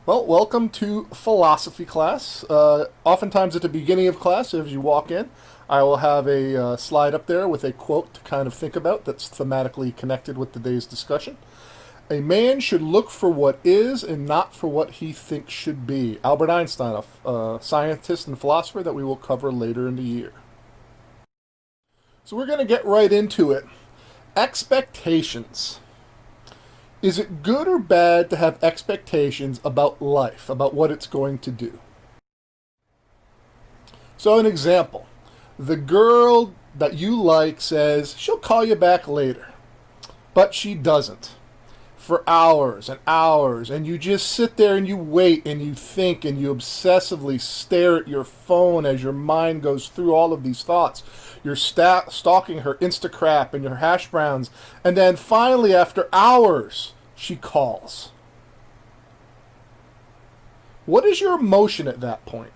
Well, welcome to philosophy class. Oftentimes at the beginning of class, as you walk in, I will have a slide up there with a quote to kind of think about that's thematically connected with today's discussion. A man should look for what is and not for what he thinks should be. Albert Einstein, a scientist and philosopher that we will cover later in the year. So we're going to get right into it. Expectations. Is it good or bad to have expectations about life, about what it's going to do? So an example, the girl that you like says she'll call you back later, but she doesn't. For hours and hours, and you just sit there and you wait and you think and you obsessively stare at your phone as your mind goes through all of these thoughts. You're stalking her Instacrap and your hash browns, and then finally, after hours, she calls. What is your emotion at that point?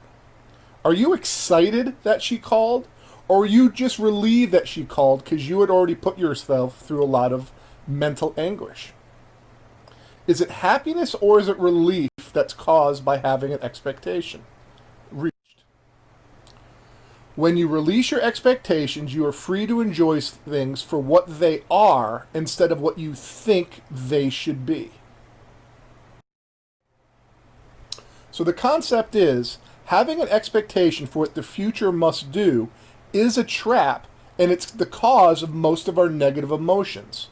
Are you excited that she called, or are you just relieved that she called because you had already put yourself through a lot of mental anguish? Is it happiness or is it relief that's caused by having an expectation reached? When you release your expectations, you are free to enjoy things for what they are instead of what you think they should be. So the concept is, having an expectation for what the future must do is a trap, and it's the cause of most of our negative emotions.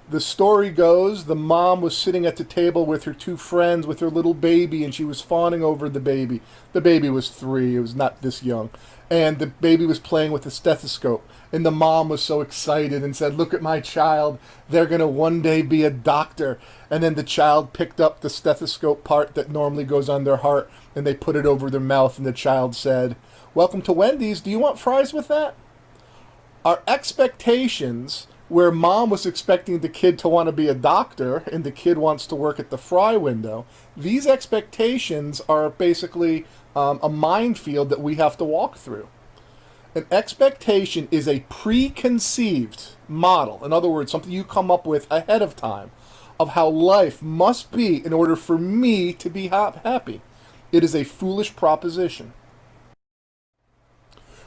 The story goes, the mom was sitting at the table with her two friends with her little baby, and she was fawning over the baby. The baby was 3, it was not this young. And the baby was playing with a stethoscope. And the mom was so excited and said, "Look at my child, they're going to one day be a doctor." And then the child picked up the stethoscope part that normally goes on their heart, and they put it over their mouth, and the child said, "Welcome to Wendy's, do you want fries with that?" Our expectations, where mom was expecting the kid to want to be a doctor and the kid wants to work at the Fri window, these expectations are basically a minefield that we have to walk through. An expectation is a preconceived model, in other words, something you come up with ahead of time, of how life must be in order for me to be happy. It is a foolish proposition.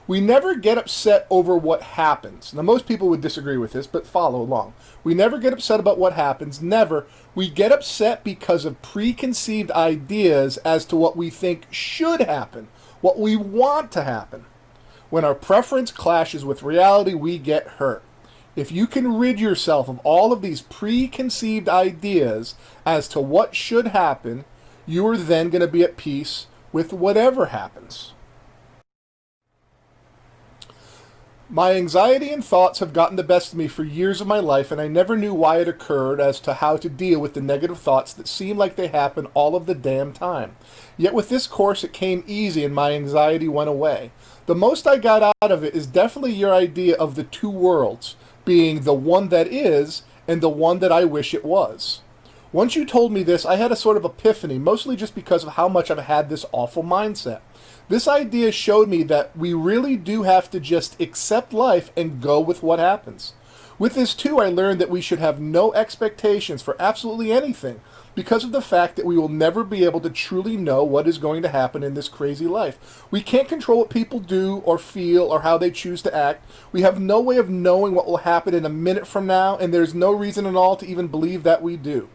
We never get upset over what happens. Now, most people would disagree with this, but follow along. We never get upset about what happens. Never. We get upset because of preconceived ideas as to what we think should happen, what we want to happen. When our preference clashes with reality, we get hurt. If you can rid yourself of all of these preconceived ideas as to what should happen, you are then going to be at peace with whatever happens. My anxiety and thoughts have gotten the best of me for years of my life, and I never knew why it occurred as to how to deal with the negative thoughts that seem like they happen all of the damn time. Yet with this course it came easy and my anxiety went away. The most I got out of it is definitely your idea of the two worlds, being the one that is and the one that I wish it was. Once you told me this, I had a sort of epiphany, mostly just because of how much I've had this awful mindset. This idea showed me that we really do have to just accept life and go with what happens. With this too, I learned that we should have no expectations for absolutely anything because of the fact that we will never be able to truly know what is going to happen in this crazy life. We can't control what people do or feel or how they choose to act. We have no way of knowing what will happen in a minute from now, and there's no reason at all to even believe that we do.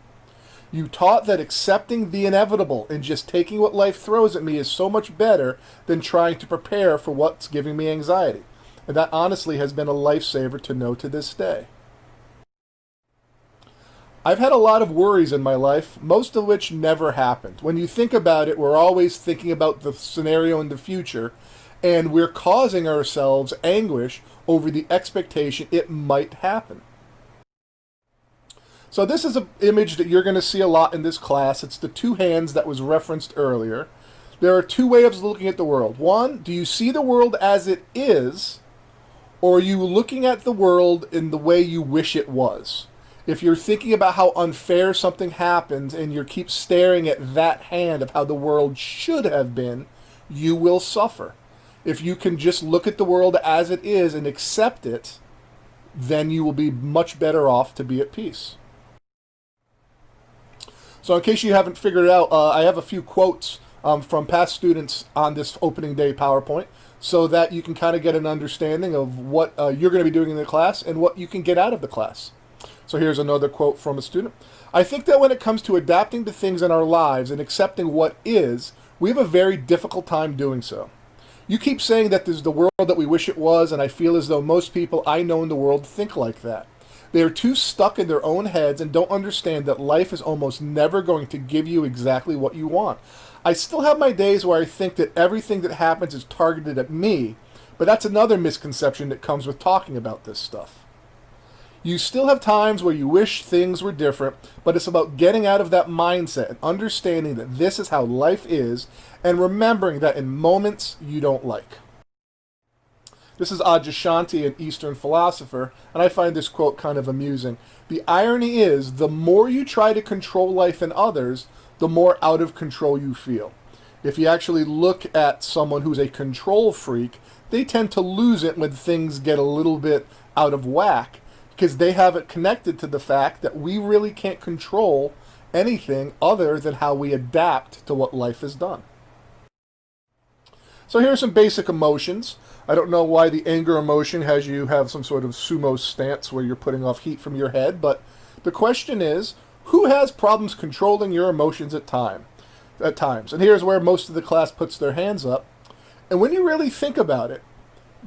You taught that accepting the inevitable and just taking what life throws at me is so much better than trying to prepare for what's giving me anxiety. And that honestly has been a lifesaver to know to this day. I've had a lot of worries in my life, most of which never happened. When you think about it, we're always thinking about the scenario in the future, and we're causing ourselves anguish over the expectation it might happen. So this is an image that you're going to see a lot in this class. It's the two hands that was referenced earlier. There are two ways of looking at the world. One, do you see the world as it is, or are you looking at the world in the way you wish it was? If you're thinking about how unfair something happens and you keep staring at that hand of how the world should have been, you will suffer. If you can just look at the world as it is and accept it, then you will be much better off to be at peace. So in case you haven't figured it out, I have a few quotes from past students on this opening day PowerPoint so that you can kind of get an understanding of what you're going to be doing in the class and what you can get out of the class. So here's another quote from a student. I think that when it comes to adapting to things in our lives and accepting what is, we have a very difficult time doing so. You keep saying that this is the world that we wish it was, and I feel as though most people I know in the world think like that. They are too stuck in their own heads and don't understand that life is almost never going to give you exactly what you want. I still have my days where I think that everything that happens is targeted at me, but that's another misconception that comes with talking about this stuff. You still have times where you wish things were different, but it's about getting out of that mindset and understanding that this is how life is and remembering that in moments you don't like. This is Adyashanti, an Eastern philosopher, and I find this quote kind of amusing. The irony is, the more you try to control life and others, the more out of control you feel. If you actually look at someone who's a control freak, they tend to lose it when things get a little bit out of whack, because they have it connected to the fact that we really can't control anything other than how we adapt to what life has done. So here are some basic emotions. I don't know why the anger emotion has you have some sort of sumo stance where you're putting off heat from your head, but the question is, who has problems controlling your emotions at times? And here's where most of the class puts their hands up. And when you really think about it,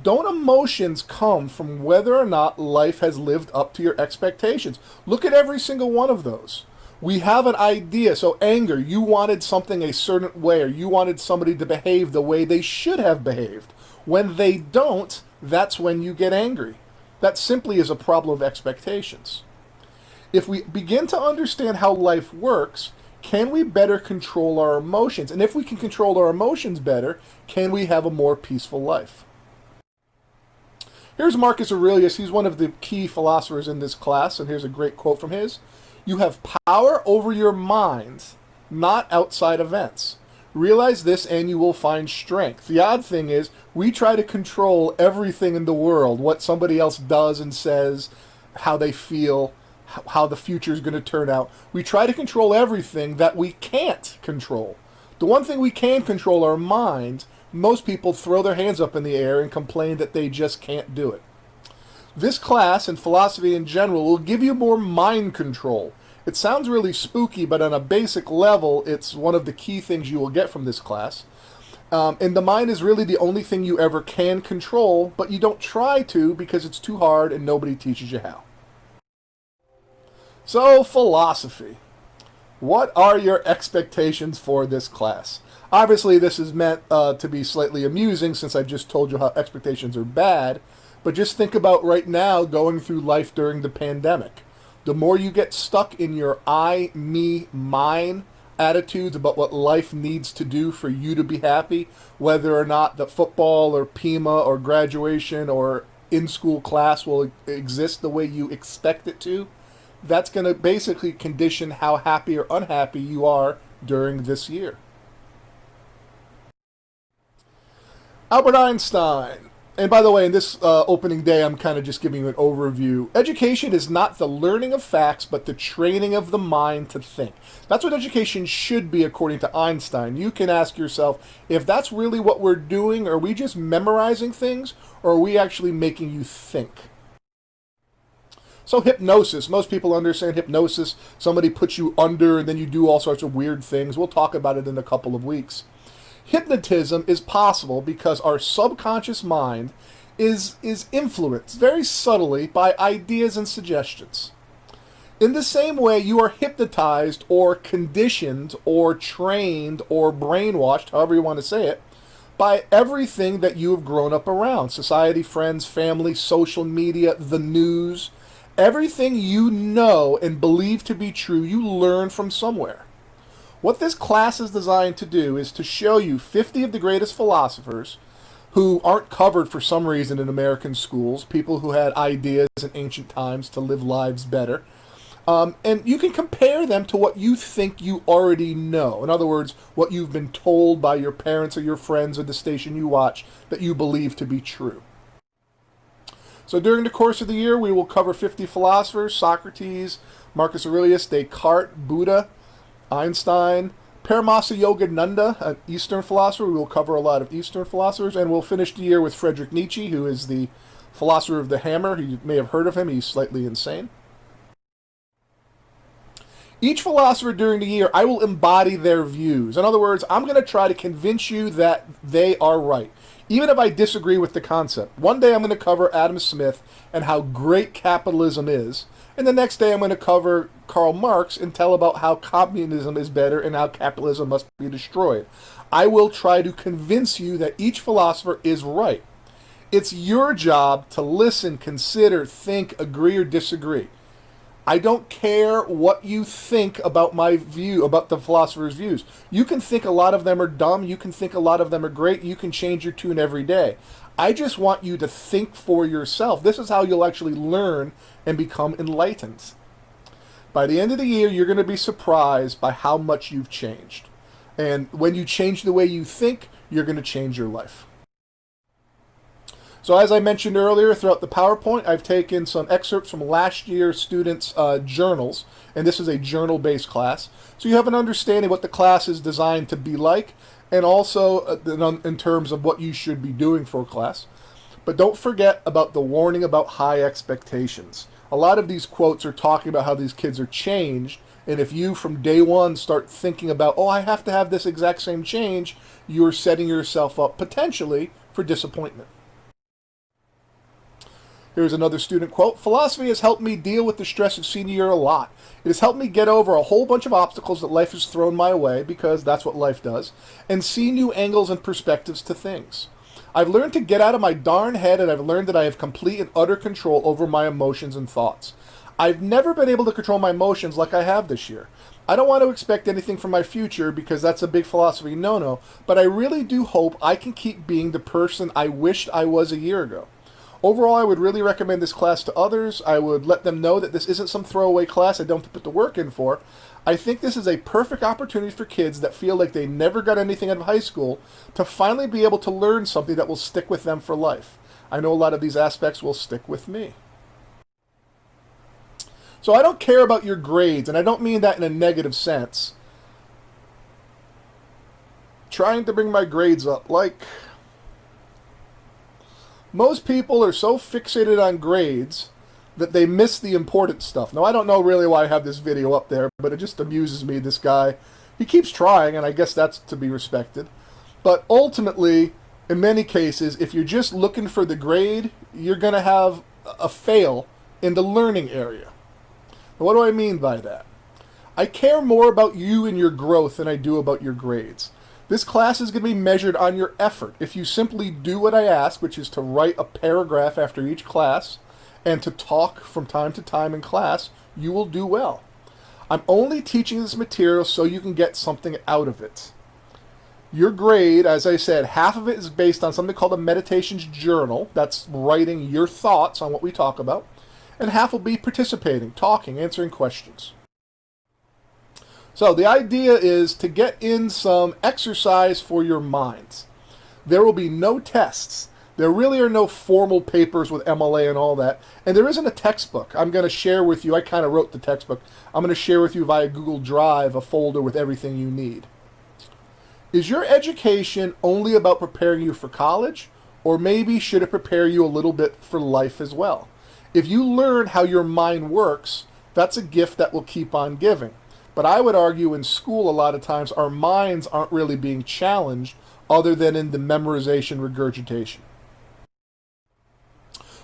don't emotions come from whether or not life has lived up to your expectations? Look at every single one of those. We have an idea. So anger, you wanted something a certain way, or you wanted somebody to behave the way they should have behaved. When they don't, that's when you get angry. That simply is a problem of expectations. If we begin to understand how life works, can we better control our emotions? And if we can control our emotions better, can we have a more peaceful life? Here's Marcus Aurelius. He's one of the key philosophers in this class, and here's a great quote from his. You have power over your mind, not outside events. Realize this and you will find strength. The odd thing is, we try to control everything in the world, what somebody else does and says, how they feel, how the future is going to turn out. We try to control everything that we can't control. The one thing we can control, our mind. Most people throw their hands up in the air and complain that they just can't do it. This class, and philosophy in general, will give you more mind control. It sounds really spooky, but on a basic level, it's one of the key things you will get from this class. And the mind is really the only thing you ever can control, but you don't try to because it's too hard and nobody teaches you how. So, philosophy. What are your expectations for this class? Obviously, this is meant to be slightly amusing since I've just told you how expectations are bad, but just think about right now going through life during the pandemic. The more you get stuck in your I, me, mine attitudes about what life needs to do for you to be happy, whether or not the football or PIMA or graduation or in-school class will exist the way you expect it to, that's going to basically condition how happy or unhappy you are during this year. Albert Einstein. And by the way, in this opening day, I'm kind of just giving you an overview. Education is not the learning of facts, but the training of the mind to think. That's what education should be, according to Einstein. You can ask yourself, if that's really what we're doing, are we just memorizing things, or are we actually making you think? So hypnosis. Most people understand hypnosis. Somebody puts you under, and then you do all sorts of weird things. We'll talk about it in a couple of weeks. Hypnotism is possible because our subconscious mind is influenced very subtly by ideas and suggestions. In the same way, you are hypnotized or conditioned or trained or brainwashed, however you want to say it, by everything that you have grown up around. Society, friends, family, social media, the news. Everything you know and believe to be true, you learn from somewhere. What this class is designed to do is to show you 50 of the greatest philosophers who aren't covered for some reason in American schools, people who had ideas in ancient times to live lives better. And you can compare them to what you think you already know. In other words, what you've been told by your parents or your friends or the station you watch that you believe to be true. So during the course of the year, we will cover 50 philosophers: Socrates, Marcus Aurelius, Descartes, Buddha, Einstein, Paramahansa Yogananda, an Eastern philosopher. We will cover a lot of Eastern philosophers, and we'll finish the year with Friedrich Nietzsche, who is the philosopher of the hammer. You may have heard of him. He's slightly insane. Each philosopher during the year, I will embody their views. In other words, I'm going to try to convince you that they are right, even if I disagree with the concept. One day I'm going to cover Adam Smith and how great capitalism is, and the next day I'm going to cover Karl Marx and tell about how communism is better and how capitalism must be destroyed. I will try to convince you that each philosopher is right. It's your job to listen, consider, think, agree, or disagree. I don't care what you think about my view, about the philosopher's views. You can think a lot of them are dumb. You can think a lot of them are great. You can change your tune every day. I just want you to think for yourself. This is how you'll actually learn and become enlightened. By the end of the year, you're going to be surprised by how much you've changed. And when you change the way you think, you're going to change your life. So as I mentioned earlier, throughout the PowerPoint, I've taken some excerpts from last year's students' journals, and this is a journal-based class. So you have an understanding what the class is designed to be like, and also in terms of what you should be doing for class. But don't forget about the warning about high expectations. A lot of these quotes are talking about how these kids are changed, and if you from day one start thinking about, oh, I have to have this exact same change, you're setting yourself up potentially for disappointment. Here's another student quote. Philosophy has helped me deal with the stress of senior year a lot. It has helped me get over a whole bunch of obstacles that life has thrown my way, because that's what life does, and see new angles and perspectives to things. I've learned to get out of my darn head, and I've learned that I have complete and utter control over my emotions and thoughts. I've never been able to control my emotions like I have this year. I don't want to expect anything from my future, because that's a big philosophy no-no, but I really do hope I can keep being the person I wished I was a year ago. Overall, I would really recommend this class to others. I would let them know that this isn't some throwaway class I don't have to put the work in for. I think this is a perfect opportunity for kids that feel like they never got anything out of high school to finally be able to learn something that will stick with them for life. I know a lot of these aspects will stick with me. So I don't care about your grades, and I don't mean that in a negative sense. Trying to bring my grades up, most people are so fixated on grades that they miss the important stuff. Now, I don't know really why I have this video up there, but it just amuses me, this guy. He keeps trying, and I guess that's to be respected. But ultimately, in many cases, if you're just looking for the grade, you're going to have a fail in the learning area. Now, what do I mean by that? I care more about you and your growth than I do about your grades. This class is going to be measured on your effort. If you simply do what I ask, which is to write a paragraph after each class and to talk from time to time in class, you will do well. I'm only teaching this material so you can get something out of it. Your grade, as I said, half of it is based on something called a meditations journal. That's writing your thoughts on what we talk about. And half will be participating, talking, answering questions. So the idea is to get in some exercise for your minds. There will be no tests. There really are no formal papers with MLA and all that. And there isn't a textbook. I'm going to share with you, I kind of wrote the textbook. I'm going to share with you via Google Drive a folder with everything you need. Is your education only about preparing you for college? Or maybe should it prepare you a little bit for life as well? If you learn how your mind works, that's a gift that will keep on giving. But I would argue in school a lot of times our minds aren't really being challenged other than in the memorization regurgitation.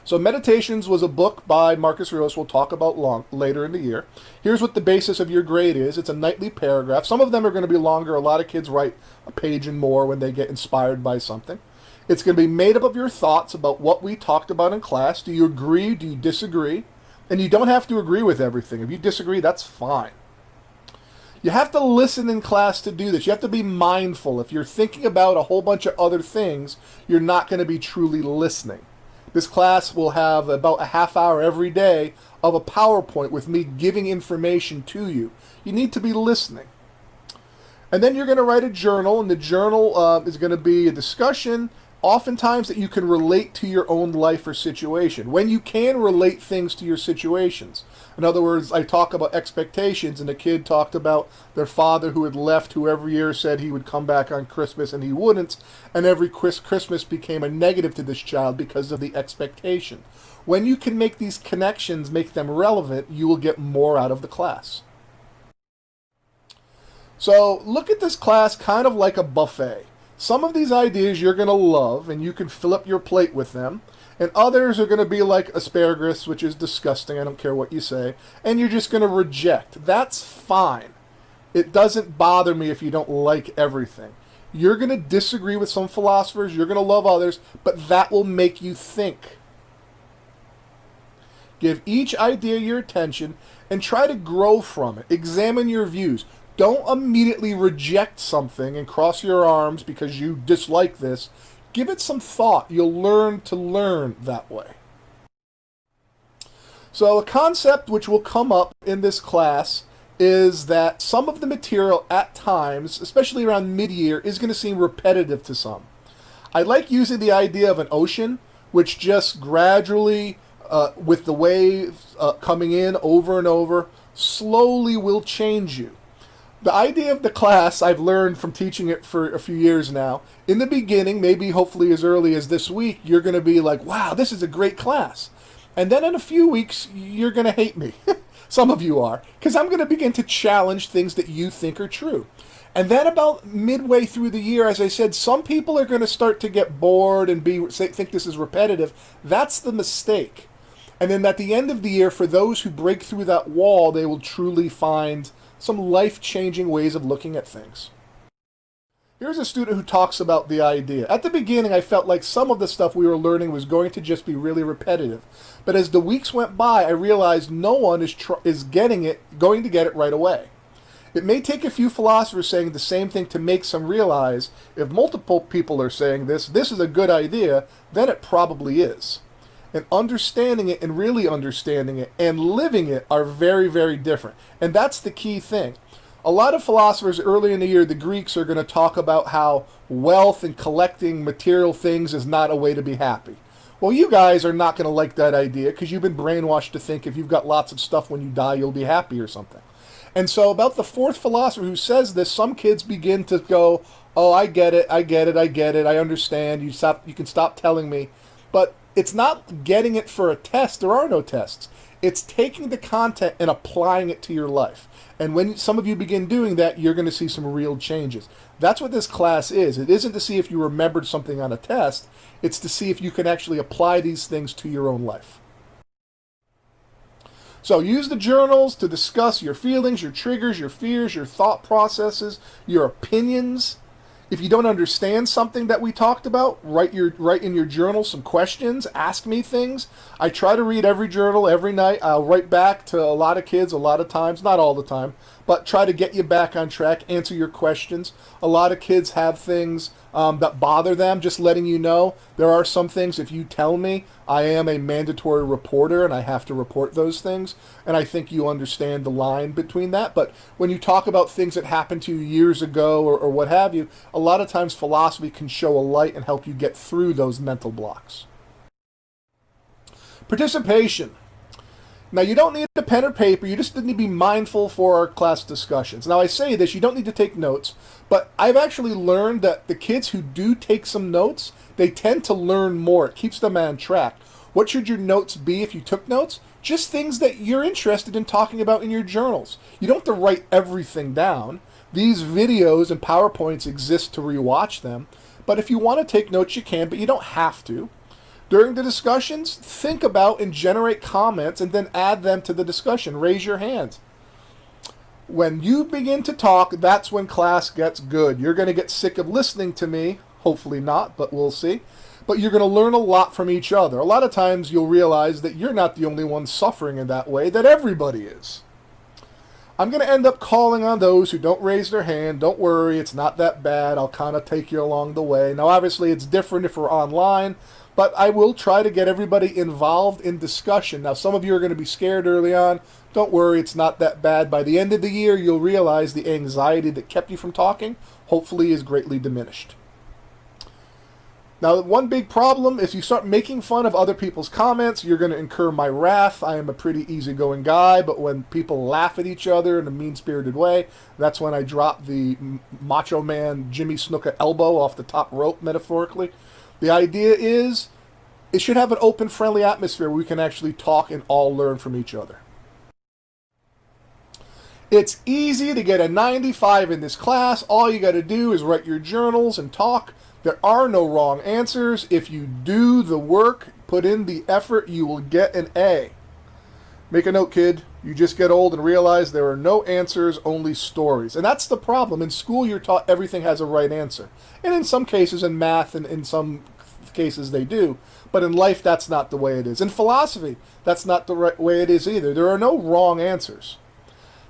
So Meditations was a book by Marcus Aurelius we'll talk about later in the year. Here's what the basis of your grade is. It's a nightly paragraph. Some of them are going to be longer. A lot of kids write a page and more when they get inspired by something. It's going to be made up of your thoughts about what we talked about in class. Do you agree? Do you disagree? And you don't have to agree with everything. If you disagree, that's fine. You have to listen in class to do this. You have to be mindful. If you're thinking about a whole bunch of other things, you're not going to be truly listening. This class will have about a half hour every day of a PowerPoint with me giving information to you. You need to be listening. And then you're going to write a journal, and the journal is going to be a discussion Oftentimes that you can relate to your own life or situation. When you can relate things to your situations. In other words, I talk about expectations, and the kid talked about their father who had left, who every year said he would come back on Christmas and he wouldn't, and every Christmas became a negative to this child because of the expectation. When you can make these connections, make them relevant, you will get more out of the class. So look at this class kind of like a buffet. Some of these ideas you're going to love, and you can fill up your plate with them. And others are going to be like asparagus, which is disgusting, I don't care what you say. And you're just going to reject. That's fine. It doesn't bother me if you don't like everything. You're going to disagree with some philosophers, you're going to love others, but that will make you think. Give each idea your attention and try to grow from it. Examine your views. Don't immediately reject something and cross your arms because you dislike this. Give it some thought. You'll learn to learn that way. So a concept which will come up in this class is that some of the material at times, especially around mid-year, is going to seem repetitive to some. I like using the idea of an ocean, which just gradually, with the waves coming in over and over, slowly will change you. The idea of the class, I've learned from teaching it for a few years now. In the beginning, maybe hopefully as early as this week, you're going to be like, wow, this is a great class. And then in a few weeks, you're going to hate me. Some of you are. Because I'm going to begin to challenge things that you think are true. And then about midway through the year, as I said, some people are going to start to get bored and think this is repetitive. That's the mistake. And then at the end of the year, for those who break through that wall, they will truly find some life-changing ways of looking at things. Here's a student who talks about the idea. At the beginning, I felt like some of the stuff we were learning was going to just be really repetitive. But as the weeks went by, I realized no one is going to get it right away. It may take a few philosophers saying the same thing to make some realize, if multiple people are saying this is a good idea, then it probably is. And understanding it and really understanding it and living it are very, very different. And that's the key thing. A lot of philosophers early in the year, the Greeks, are going to talk about how wealth and collecting material things is not a way to be happy. Well, you guys are not going to like that idea because you've been brainwashed to think if you've got lots of stuff when you die, you'll be happy or something. And so about the fourth philosopher who says this, some kids begin to go, oh, I get it, I understand, you can stop telling me. But it's not getting it for a test. There are no tests. It's taking the content and applying it to your life. And when some of you begin doing that, you're going to see some real changes. That's what this class is. It isn't to see if you remembered something on a test. It's to see if you can actually apply these things to your own life. So use the journals to discuss your feelings, your triggers, your fears, your thought processes, your opinions. If you don't understand something that we talked about, write in your journal some questions, ask me things. I try to read every journal every night. I'll write back to a lot of kids a lot of times, not all the time, but try to get you back on track, answer your questions. A lot of kids have things that bother them. Just letting you know, there are some things, if you tell me, I am a mandatory reporter and I have to report those things. And I think you understand the line between that. But when you talk about things that happened to you years ago or what have you, a lot of times philosophy can show a light and help you get through those mental blocks. Participation. Now, you don't need a pen or paper. You just need to be mindful for our class discussions. Now, I say this, you don't need to take notes, but I've actually learned that the kids who do take some notes, they tend to learn more. It keeps them on track. What should your notes be if you took notes? Just things that you're interested in talking about in your journals. You don't have to write everything down. These videos and PowerPoints exist to rewatch them, but if you want to take notes, you can, but you don't have to. During the discussions, think about and generate comments and then add them to the discussion. Raise your hand. When you begin to talk, that's when class gets good. You're going to get sick of listening to me. Hopefully not, but we'll see. But you're going to learn a lot from each other. A lot of times you'll realize that you're not the only one suffering in that way, that everybody is. I'm going to end up calling on those who don't raise their hand. Don't worry, it's not that bad. I'll kind of take you along the way. Now, obviously, it's different if we're online, but I will try to get everybody involved in discussion. Now, some of you are going to be scared early on. Don't worry, it's not that bad. By the end of the year, you'll realize the anxiety that kept you from talking, hopefully, is greatly diminished. Now, one big problem, if you start making fun of other people's comments, you're going to incur my wrath. I am a pretty easygoing guy, but when people laugh at each other in a mean-spirited way, that's when I drop the Macho Man Jimmy Snuka elbow off the top rope, metaphorically. The idea is it should have an open, friendly atmosphere where we can actually talk and all learn from each other. It's easy to get a 95 in this class. All you got to do is write your journals and talk. There are no wrong answers. If you do the work, put in the effort, you will get an A. Make a note, kid. You just get old and realize there are no answers, only stories. And that's the problem. In school, you're taught everything has a right answer. And in some cases, in math and in some cases, they do. But in life, that's not the way it is. In philosophy, that's not the right way it is either. There are no wrong answers.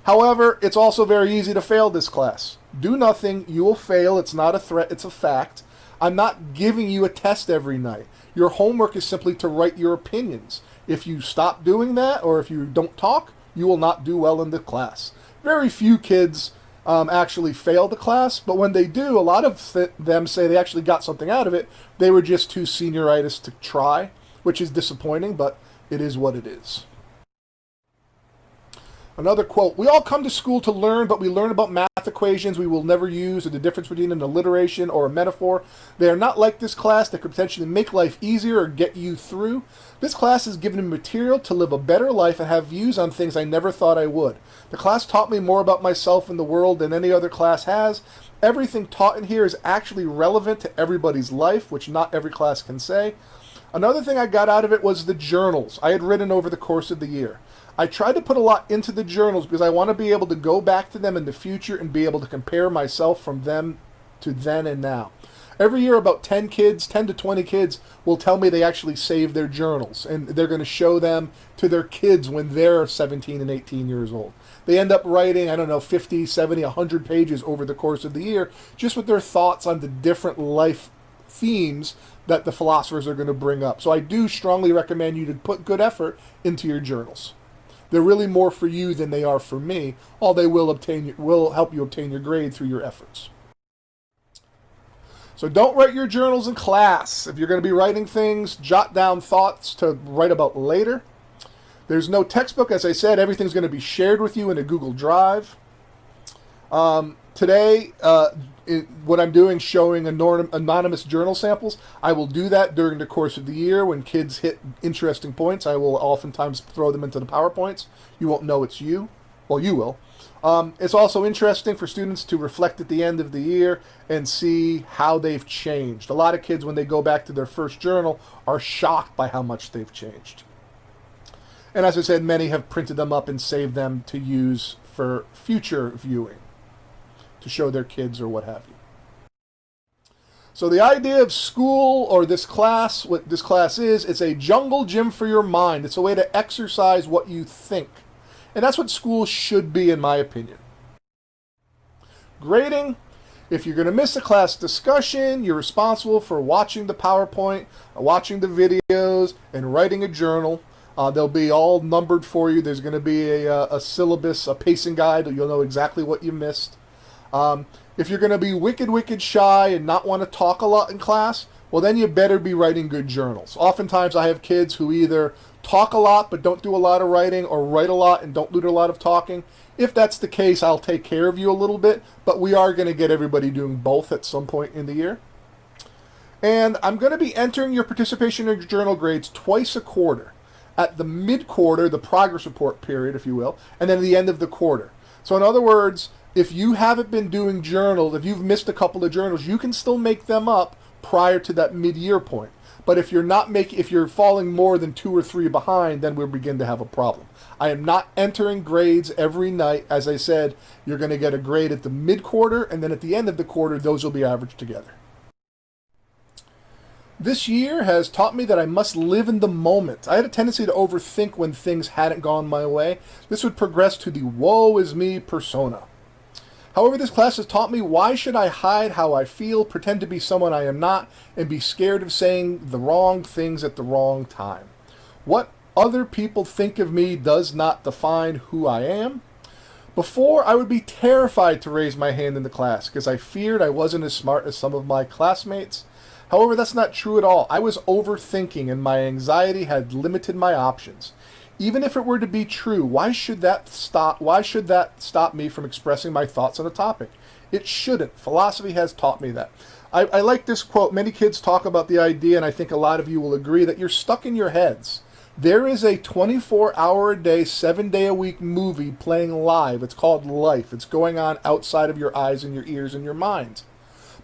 However, it's also very easy to fail this class. Do nothing. You will fail. It's not a threat. It's a fact. I'm not giving you a test every night. Your homework is simply to write your opinions. If you stop doing that, or if you don't talk, you will not do well in the class. Very few kids actually fail the class, but when they do, a lot of them say they actually got something out of it. They were just too senioritis to try, which is disappointing, but it is what it is. Another quote, we all come to school to learn, but we learn about math equations we will never use, or the difference between an alliteration or a metaphor. They are not like this class that could potentially make life easier or get you through. This class has given me material to live a better life and have views on things I never thought I would. The class taught me more about myself and the world than any other class has. Everything taught in here is actually relevant to everybody's life, which not every class can say. Another thing I got out of it was the journals I had written over the course of the year. I tried to put a lot into the journals because I want to be able to go back to them in the future and be able to compare myself from them to then and now. Every year about 10 to 20 kids will tell me they actually save their journals, and they're going to show them to their kids when they're 17 and 18 years old. They end up writing, 50, 70, 100 pages over the course of the year just with their thoughts on the different life themes that the philosophers are going to bring up. So I do strongly recommend you to put good effort into your journals. They're really more for you than they are for me. All they will help you obtain your grade through your efforts. So don't write your journals in class. If you're going to be writing things, jot down thoughts to write about later. There's no textbook. As I said, everything's going to be shared with you in a Google Drive. Today, what I'm doing, showing anonymous journal samples, I will do that during the course of the year. When kids hit interesting points, I will oftentimes throw them into the PowerPoints. You won't know it's you. Well, you will. It's also interesting for students to reflect at the end of the year and see how they've changed. A lot of kids, when they go back to their first journal, are shocked by how much they've changed. And as I said, many have printed them up and saved them to use for future viewing, to show their kids or what have you. So the idea of school, or this class, what this class is, it's a jungle gym for your mind. It's a way to exercise what you think. And that's what school should be, in my opinion. Grading. If you're going to miss a class discussion, you're responsible for watching the PowerPoint, watching the videos, and writing a journal. They'll be all numbered for you. There's going to be a syllabus, a pacing guide. You'll know exactly what you missed. If you're going to be wicked shy and not want to talk a lot in class, well, then you better be writing good journals. Oftentimes I have kids who either talk a lot but don't do a lot of writing, or write a lot and don't do a lot of talking. If that's the case, I'll take care of you a little bit, but we are going to get everybody doing both at some point in the year. And I'm going to be entering your participation in journal grades twice a quarter. At the mid-quarter, the progress report period, if you will, and then at the end of the quarter. So in other words, if you haven't been doing journals, if you've missed a couple of journals, you can still make them up prior to that mid-year point. But if you're falling more than 2 or 3 behind, then we'll begin to have a problem. I am not entering grades every night. As I said, you're going to get a grade at the mid-quarter, and then at the end of the quarter, those will be averaged together. This year has taught me that I must live in the moment. I had a tendency to overthink when things hadn't gone my way. This would progress to the woe is me persona. However, this class has taught me, why should I hide how I feel, pretend to be someone I am not, and be scared of saying the wrong things at the wrong time? What other people think of me does not define who I am. Before, I would be terrified to raise my hand in the class because I feared I wasn't as smart as some of my classmates. However, that's not true at all. I was overthinking and my anxiety had limited my options. Even if it were to be true, why should that stop me from expressing my thoughts on a topic? It shouldn't. Philosophy has taught me that. I like this quote. Many kids talk about the idea, and I think a lot of you will agree, that you're stuck in your heads. There is a 24-hour-a-day, 7-day-a-week movie playing live. It's called life. It's going on outside of your eyes and your ears and your mind.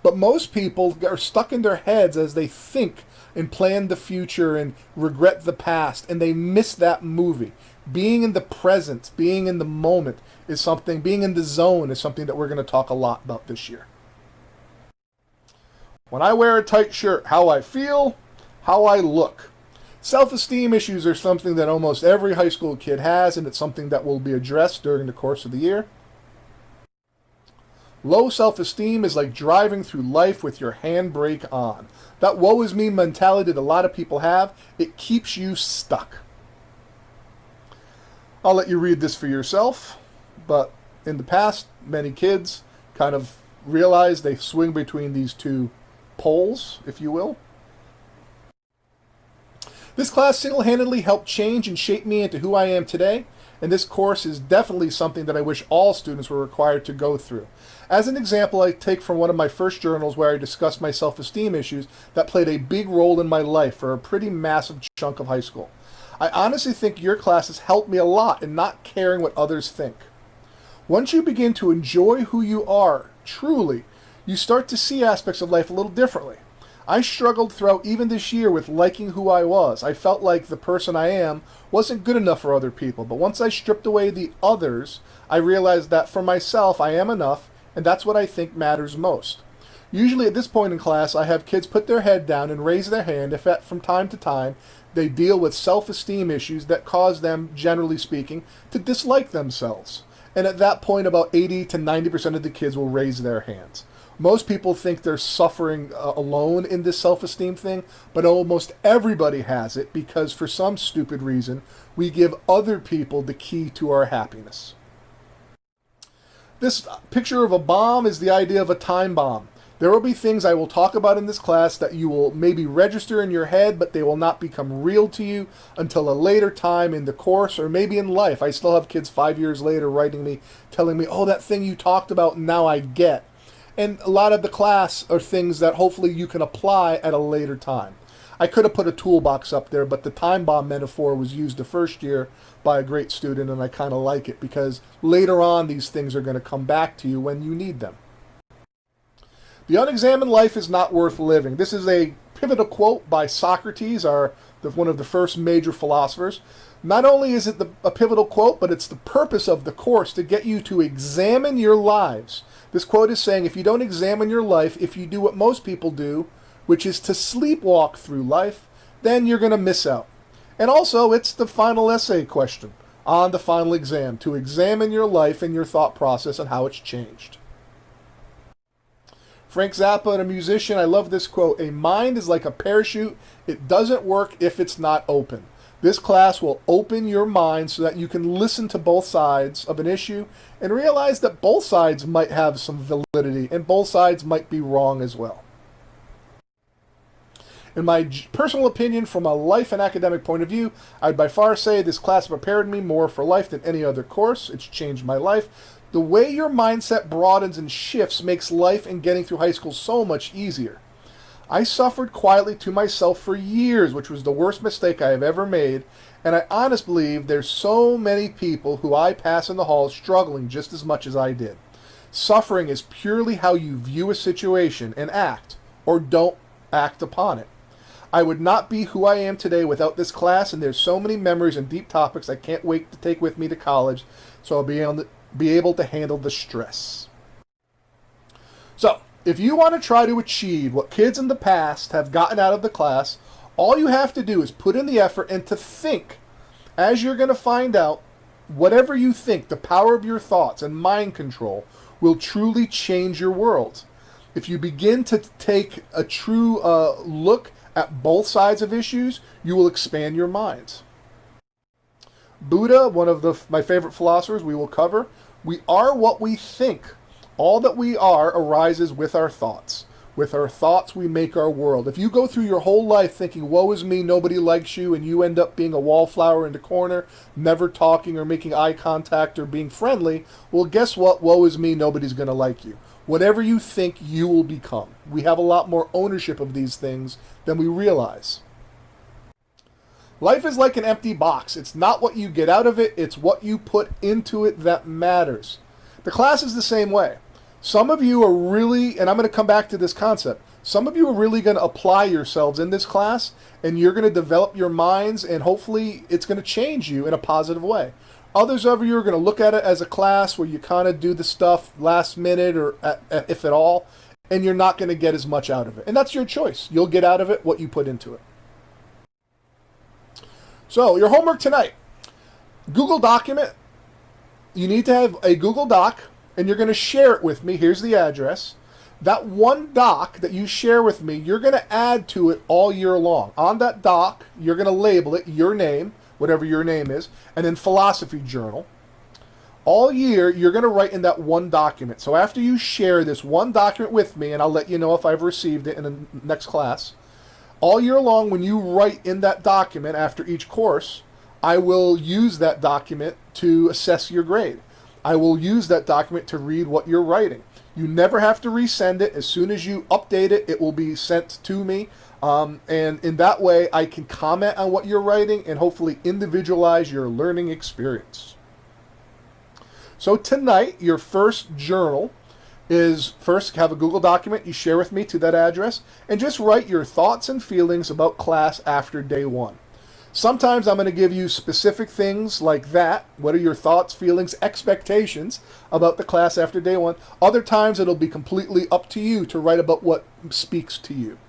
But most people are stuck in their heads as they think and plan the future and regret the past, and they miss that movie. Being in the present, being in the moment is something, being in the zone is something that we're going to talk a lot about this year. When I wear a tight shirt, how I feel, how I look. Self-esteem issues are something that almost every high school kid has, and it's something that will be addressed during the course of the year. Low self-esteem is like driving through life with your handbrake on. That woe is me mentality that a lot of people have, it keeps you stuck. I'll let you read this for yourself, but in the past, many kids kind of realize they swing between these two poles, if you will. This class single-handedly helped change and shape me into who I am today, and this course is definitely something that I wish all students were required to go through. As an example, I take from one of my first journals where I discussed my self-esteem issues that played a big role in my life for a pretty massive chunk of high school. I honestly think your classes helped me a lot in not caring what others think. Once you begin to enjoy who you are, truly, you start to see aspects of life a little differently. I struggled throughout even this year with liking who I was. I felt like the person I am wasn't good enough for other people. But once I stripped away the others, I realized that for myself, I am enough, and that's what I think matters most. Usually at this point in class, I have kids put their head down and raise their hand if from time to time they deal with self-esteem issues that cause them, generally speaking, to dislike themselves. And at that point, about 80 to 90% of the kids will raise their hands. Most people think they're suffering alone in this self-esteem thing, but almost everybody has it because for some stupid reason, we give other people the key to our happiness. This picture of a bomb is the idea of a time bomb. There will be things I will talk about in this class that you will maybe register in your head, but they will not become real to you until a later time in the course or maybe in life. I still have kids 5 years later writing me, telling me, oh, that thing you talked about, now I get. And a lot of the class are things that hopefully you can apply at a later time. I could have put a toolbox up there, but the time bomb metaphor was used the first year by a great student, and I kind of like it because later on these things are going to come back to you when you need them. The unexamined life is not worth living. This is a pivotal quote by Socrates, one of the first major philosophers. Not only is it a pivotal quote, but it's the purpose of the course to get you to examine your lives. This quote is saying, if you don't examine your life, if you do what most people do, which is to sleepwalk through life, then you're going to miss out. And also, it's the final essay question on the final exam, to examine your life and your thought process and how it's changed. Frank Zappa, a musician, I love this quote, a mind is like a parachute. It doesn't work if it's not open. This class will open your mind so that you can listen to both sides of an issue and realize that both sides might have some validity and both sides might be wrong as well. In my personal opinion, from a life and academic point of view, I'd by far say this class prepared me more for life than any other course. It's changed my life. The way your mindset broadens and shifts makes life and getting through high school so much easier. I suffered quietly to myself for years, which was the worst mistake I have ever made, and I honestly believe there's so many people who I pass in the halls struggling just as much as I did. Suffering is purely how you view a situation and act, or don't act upon it. I would not be who I am today without this class, and there's so many memories and deep topics I can't wait to take with me to college, so I'll be able to handle the stress. So, if you want to try to achieve what kids in the past have gotten out of the class, all you have to do is put in the effort and to think. As you're going to find out, whatever you think, the power of your thoughts and mind control will truly change your world. If you begin to take a true look at both sides of issues, you will expand your minds. Buddha, one of my favorite philosophers, we will cover, we are what we think. All that we are arises with our thoughts. With our thoughts, we make our world. If you go through your whole life thinking, woe is me, nobody likes you, and you end up being a wallflower in the corner, never talking or making eye contact or being friendly, well, guess what? Woe is me, nobody's going to like you. Whatever you think, you will become. We have a lot more ownership of these things than we realize. Life is like an empty box. It's not what you get out of it, it's what you put into it that matters. The class is the same way. Some of you are really, and I'm going to come back to this concept, some of you are really going to apply yourselves in this class, and you're going to develop your minds, and hopefully it's going to change you in a positive way. Others of you are going to look at it as a class where you kind of do the stuff last minute, or if at all, and you're not going to get as much out of it. And that's your choice. You'll get out of it what you put into it. So, your homework tonight. Google document. You need to have a Google Doc, and you're going to share it with me. Here's the address. That one doc that you share with me, you're going to add to it all year long. On that doc, you're going to label it your name, whatever your name is, and then philosophy journal. All year, you're going to write in that one document. So after you share this one document with me, and I'll let you know if I've received it in the next class, all year long when you write in that document after each course, I will use that document to assess your grade. I will use that document to read what you're writing. You never have to resend it. As soon as you update it, it will be sent to me. And in that way, I can comment on what you're writing and hopefully individualize your learning experience. So tonight, your first journal is first have a Google document you share with me to that address, and just write your thoughts and feelings about class after day one. Sometimes I'm going to give you specific things like that. What are your thoughts, feelings, expectations about the class after day one? Other times it'll be completely up to you to write about what speaks to you.